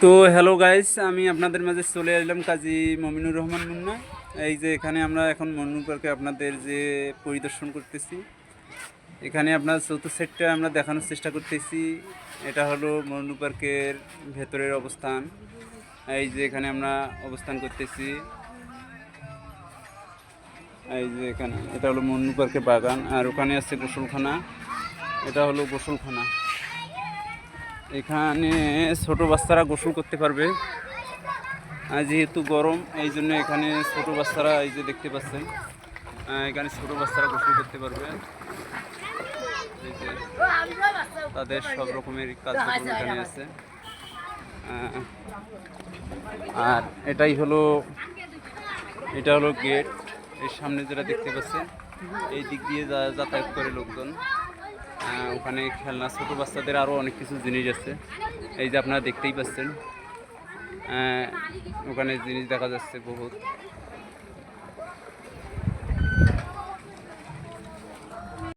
তো hello guys, আমি আপনাদের মাঝে চলে এলাম কাজী মমিনুর রহমান মুন্না। এই যে এখানে আমরা এখন মন্নুর পার্কে আপনাদের যে পরিদর্শন করতেছি, এখানে আপনার চতুর্থ সেটটা আমরা দেখানোর চেষ্টা করতেছি। এটা হলো মন্নু পার্কের ভেতরের অবস্থান। এই যে এখানে আমরা অবস্থান করতেছি। এই যে এখানে এটা হলো মন্নু পার্কের বাগান, আর ওখানে আছে গোসলখানা। এটা হলো গোসলখানা। এখানে ছোট বাচ্চারা গোসল করতে পারবে। যেহেতু গরম, এই জন্য এখানে ছোট বাচ্চারা, এই যে দেখতে পাচ্ছেন, এখানে ছোট বাচ্চারা গোসল করতে পারবে। এই যে তাদের সব রকমের কার্যক্রম এখানে আছে। আর এটা হলো গেট। এর সামনে যেটা দেখতে পাচ্ছেন, এই দিক দিয়ে যাতায়াত করে লোকজন। ওখানে খেলনা, ছোট বাচ্চাদের আরও অনেক কিছু জিনিস আছে। এই যে আপনারা দেখতেই পাচ্ছেন, ওখানে জিনিস দেখা যাচ্ছে বহুত।